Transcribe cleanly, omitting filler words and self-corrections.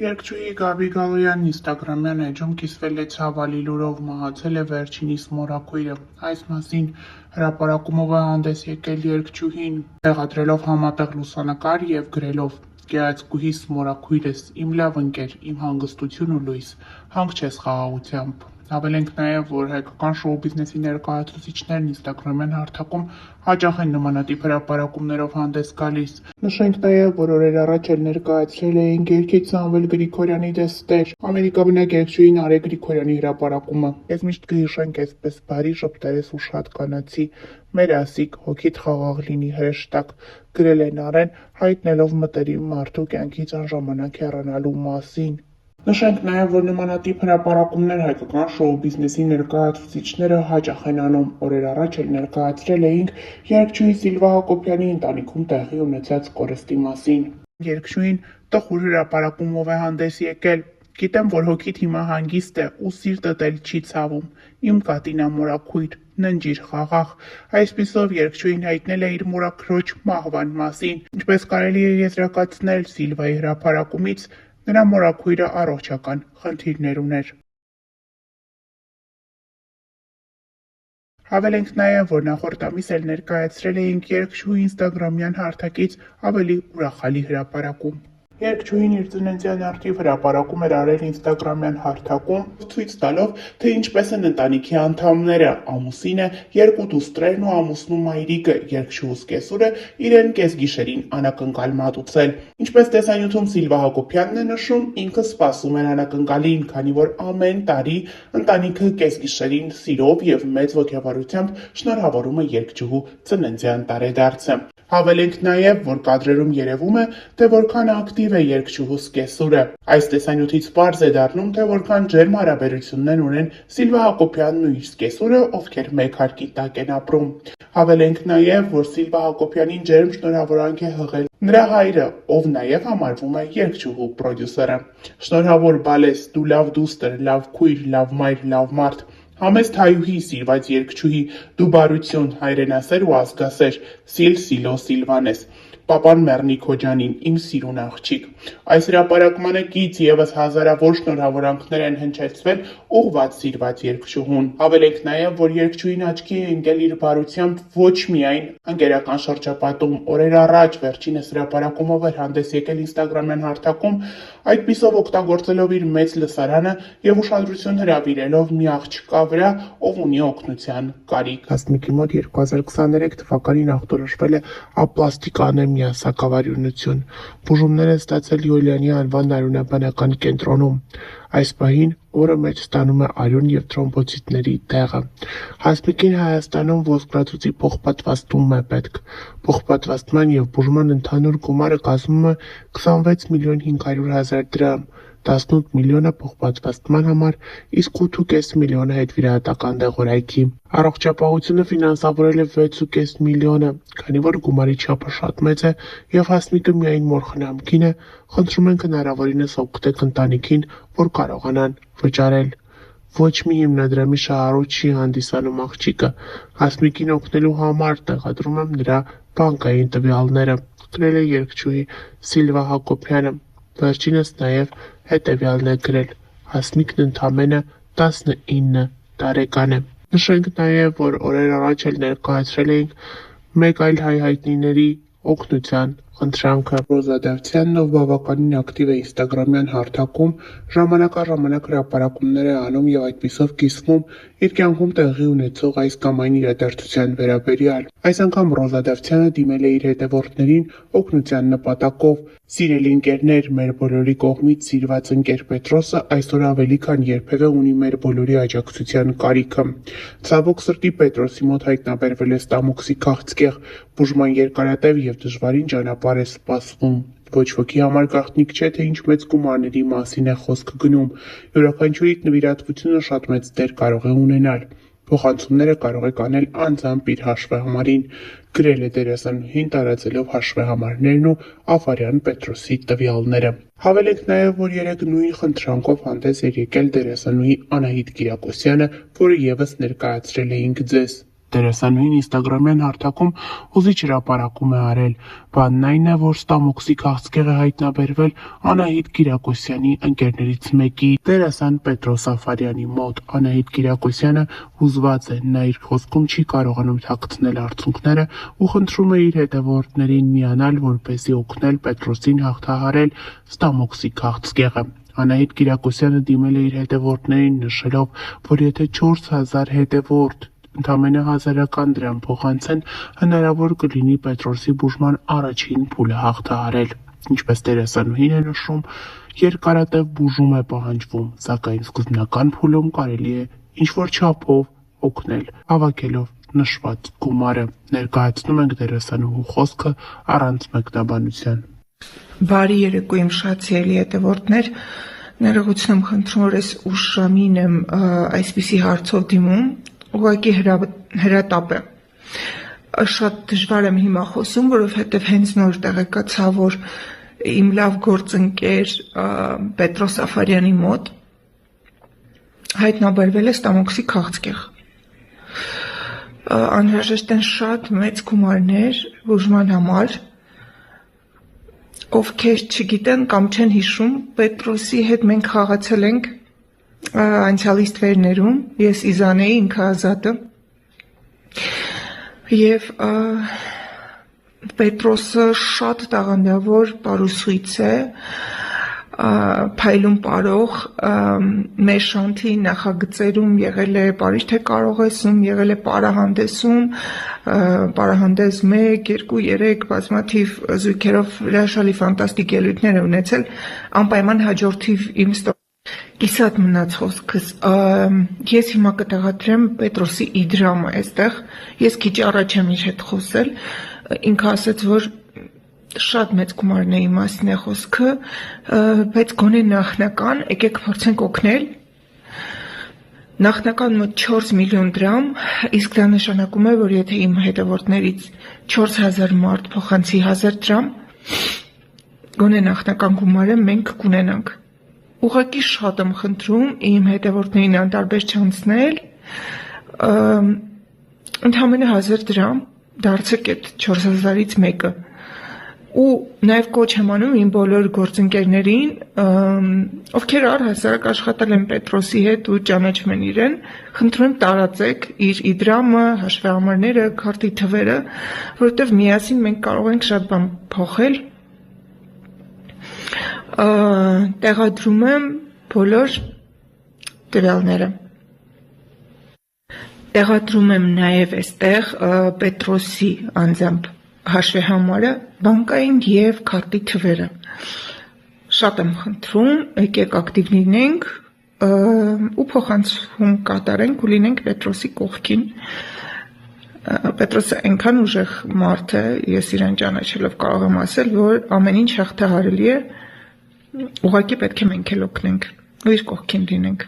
Երգչուհի Գաբի Գալոյանն ինստագրամյան էջում կիսվել է ցավալի լուրով, մահացել է վերջինիս մորաքույրը։ Այս մասին հրապարակումով է հանդես եկել երգչուհին, տեղադրելով համատեղ լուսանկար և գրելով. «Գեղեցկուհիս մորաքույրս, իմ լավ ընկեր, իմ հանգստություն ու լույս, հանք չես խաղաղությամբ»։ Հավելենք նաև, որ հայկական շոու բիզնեսի ներկայացուցիչներն ինստագրամյան հարթակում հաճախ են նմանատիպ հրապարակումներով հանդես գալիս։ Նշենք նաև, որ օրեր առաջ էլ ներկայացրել էինք երգիչ Սամվել Գրիգորյանի դստեր, ամերիկաբնակ երգչուհի Նարէ Գրիգորյանի հրապարակումը։ Ես միշտ կհիշենք այսպես բարի, ժպտերես ու շատ կանացի, մեր ասիկ, հոգիդ խաղաղ լինի հրեշտակ, գրել է Նարեն, հայտնելով մտերիմ մարդու կյանքից անժամանակ հեռանալու մասին։ Նշենք նաև, որ նմանատիպ հրապարակումներ հայկական շոու բիզնեսի ներկայացուցիչները հաճախ են անում։ Օրեր առաջ էլ ներկայացրել էինք երգչուհի Սիլվա Հակոբյանի ընտանիքում տեղի ունեցած կորստի մասին։ Երգչուհին տխուր հրապարակումով է հանդես եկել. «Գիտեմ, որ հոգիդ հիմա հանգիստ է ու սիրտդ էլ չի ցավում։ Իմ կատինա մորաքույր, ննջիր խաղաղ»։ Այսպիսով երգչուհին հայտնել է իր մորաքրոջ մահվան մասին։ Ինչպես կարելի է եզրակացնել Սիլվայի հրապարակումից, նրա մորաքույրը առողջական խնդիրներ ուներ։ Հավելենք նաև, որ նախորդ ամիս էլ ներկայացրել էինք երգչուհի ինստագրամյան հարթակից ավելի ուրախալի հրապարակում։ Երգչուհին իր ծննդյան առթիվ հրապարակում էր արել ինստագրամյան հարթակում, ցույց տալով, թե ինչպես են ընտանիքի անդամները՝ ամուսինը, երկու դուստրերն ու ամուսնու մայրիկը, երգչուհուս կեսուրը իրեն կեսգիշերին անակնկալ մատուցել։ Ինչպես տեսանյութում Սիլվա Հակոբյանն է նշում, ինքը սպասում էր անակնկալին, քանի որ ամեն տարի ընտանիքը կեսգիշերին սիրով և մեծ ոգևորությամբ շնորհավորում է երգչուհու ծննդյան տարեդարձը։ Հավելենք նաև, որ կադրերում երևում է, թե որքան ակտիվ է երգչուհուս կեսուրը։ Այս տեսանյութից պարզ է դառնում, թե որքան ջերմ հարաբերություններ ունեն Սիլվա Հակոբյանն ու իր կեսուրը, ովքեր մեկ հարկի տակ են ապրում։ Հավելենք նաև, որ Սիլվա Հակոբյանին ջերմ շնորհավորանք է հղել նրա հայրը, ով նաև համարվում է երգչուհու պրոդյուսերը։ Շնորհավոր Բալես, դու լավ դուստր, լավ քույր, լավ մայր, լավ մարդ, համեստ հայուհի, սիրված երգչուհի, դու բարություն, հայրենասեր ու ազգասեր, Սիլո Սիլվանես, պապան մեռնի քո ջանին, իմ սիրուն աղջիկ։ Այս հրապարակմանը կից ևս հազարավոր շնորհավորանքներ են հնչեցվել ուղղված սիրված երգչուհուն։ Հավելենք նաև, որ երգչուհին աչքի է ընկել իր բարությամբ ոչ միայն ընկերական շրջապատում, օրեր առաջ վերջինս հրապարակումով էր հանդես եկել ինստագրամյան հարթակում, այդպիսով օգտագործելով իր մեծ լսարանը և ուշադրություն հրավիրելով մի աղջկա վրա, ով ունի օգնության կարիք։ Հասմիկի մոտ 2023 թվականին ախտորոշվել է ապլաստիկ անեմիա սակավարյունություն։ Բուժումներ է ստացել Յոլյանի անվան արյունաբանական կենտրոնում։ Այս պահին օրը մեջ ստանում է արյուն և թրոմբոցիտների տեղը։ Հասմիկին Հայաստանում ոսկրածուծի փոխպատվաստում է պետք։ Փոխպատվաստման և բուժման ընդհանուր գումարը կազմում է 26.500.000 դրամ, 18 միլիոնը փոխպատվաստման համար, իսկ 8.5 միլիոնը հետվիրահատական դեղորայքի։ Առողջապահությունը ֆինանսավորել է 6.5 միլիոնը, քանի որ գումարի չափը շատ մեծ է և Հասմիկը միայն մոր խնամքին է, խնդրում ենք հնարավորինս օգնեք ընտանիքին, որ կարողանան վճարել։ Ոչ մի հիմնադրամի շահառու չի հանդիսանում աղջիկը։ Հասմիկին օգնելու համար տեղադրում եմ նրա բանկային տվյալները, գրել է երգչուհի Սիլվա Հակոբյանը։ Վերջինս նաև հետևյալն է գրել. Հասմիկն ընդամենը 19 տարեկան է։ Նշենք նաև, որ օրեր առաջ էլ ներկայացրել էինք մեկ այլ հայ հայտնիների օգնության խնդրանքը։ Ռոզա Դավթյանն, ով բավականին ակտիվ է ինստագրամյան հարթակում, ժամանակ առ ժամանակ հրապարակումներ է անում և այդպիսով կիսվում իր կյանքում տեղի ունեցող այս կամ այն իրադարձության վերաբերյալ։ Այս անգամ Ռոզա Դավթյանը դիմել է իր հետևորդներին օգնության նպատակով։ Սիրելի ընկերներ, մեր բոլորի կողմից սիրված ընկեր Պետրոսը այսօր ավելի քան երբևէ ունի մեր բոլորի աջակցության կարիքը։ Ցավոք սրտի Պետրոսի մոտ հայտնաբերվել է ստամոքսի քաղցկեղ, բուժման երկարատև և դժվարին ճանապարհ է սպասվում։ Ոչ ոքի համար գաղտնիք չէ, թե ինչ մեծ գումարների մասին է խոսքը գնում։ Յուրաքանչյուրիդ նվիրատվությունը շատ մեծ դեր կարող է ունենալ։ Փոխանցումները կարող եք անել անձամբ իր հաշվեհամարին, գրել է դերասանուհին, տարածելով հաշվեհամարներն ու Աֆարյան Պետրոսի տվյալները։ Հավելենք նաև, որ երեկ նույն խնդրանքով հանդես էր եկել դերասանուհի Անահիտ Կիրակոսյանը, որը ևս ներկայացրել էինք ձեզ։ Դերասանուհին ինստագրամյան հարթակում հուզիչ հրապարակում է արել։ Բանն այն է, որ ստամոքսի քաղցկեղ է հայտնաբերվել Անահիտ Կիրակոսյանի ընկերներից մեկի՝ դերասան Պետրոս Աֆարյանի մոտ։ Անահիտ Կիրակոսյանը հուզված է, նա իր խոսքում չի կարողանում թաքցնել արցունքները ու խնդրում է իր հետևորդներին միանալ, որպեսզի օգնել Պետրոսին հաղթահարել ստամոքսի քաղցկեղը։ Անահիտ Կիրակոսյանը դիմել է իր հետևորդներին, նշելով, որ եթե 4000 հետևորդ ընդամենը 1000 դրամ փոխանցեն, հնարավոր կլինի Պետրոսի բուժման առաջին փուլը հաղթահարել։ Ինչպես դերասանուհին է նշում, երկարատև բուժում է պահանջվում, սակայն սկզբնական փուլում կարելի է ինչ-որ չափով օգնել, հավաքելով նշված գումարը։ Ներկայացնում ենք դերասանուհու խոսքը առանց մեկնաբանության։ Բարի երեկո իմ շատ սիրելի հետևորդներ, ներողություն եմ խնդրում, որ այս ուշ ժամին եմ այսպիսի հարցով դիմում, ուղղակի հրատապ է։ Շատ դժվար եմ հիմա խոսում, որովհետև հենց նոր տեղեկացա, որ իմ լավ գործընկեր Պետրոս Աֆարյանի մոտ հայտնաբերվել է ստամոքսի քաղցկեղ։ Անհրաժեշտ են շատ մեծ գումարներ բուժման համար։ Ովքեր չգիտեն կամ չեն հիշում, Պետրոսի հետ մենք խաղացել ենք անցյալի ստվերներում, ես Իզան էի, ինքը Ազատը, և Պետրոսը շատ տաղանդավոր պարուսույց է, փայլուն պարող, մեր շանթի նախագծերում եղել է Պարիժ թե կարողեսում, եղել է պարահանդեսում, պարահանդես 1, 2, 3 բազմաթիվ զույգերով հրաշալի ֆանտաստիկ ելույթներ է ունեցել, անպայման հաջորդիվ իմ կիսատ մնաց խոսքս, ես հիմա կտեղադրեմ Պետրոսի իդրամը այստեղ, ես քիչ առաջ եմ իր հետ խոսել, ինքը ասեց, որ շատ մեծ գումարների մասին է խոսքը, բայց գոնե նախնական, եկեք փորձենք օգնել, նախնական մոտ 4 միլիոն դրամ, իսկ դա նշանակում է, որ եթե իմ հետևորդներից 4000 մարդ փոխանցի 1000 դրամ, գոնե նախնական գումարը մենք կունենանք։ Ուղղակի շատ եմ խնդրում իմ հետևորդներին անտարբեր չանցնել, ընդամենը 1000 դրամ դարձեք այդ 4000-ից մեկը։ Ու նաև կոչ եմ անում իմ բոլոր գործընկերներին, ովքեր առհասարակ աշխատել են Պետրոսի հետ ու ճանաչում են իրեն, խնդրում եմ տարածեք իր իդրամը, հաշվեհամարները, քարտի թվերը, որովհետև միասին մենք կարող ենք շատ բան փոխել։ Տեղադրում եմ բոլոր տվյալները։ Տեղադրում եմ նաև այստեղ Պետրոսի անձամբ հաշվեհամարը, բանկային և քարտի թվերը։ Շատ եմ խնդրում, եկեք ակտիվ լինենք ու փոխանցում կատարենք ու լինենք Պետրոսի կողքին։ Պետրոսը այնքան ուժեղ մարդ է, ես իրեն ճանաչելով կարող եմ ասել, որ ամեն ինչ հաղթահարելի է, ուղղակի պետք է մենք էլ օգնենք ու իր կողքին լինենք։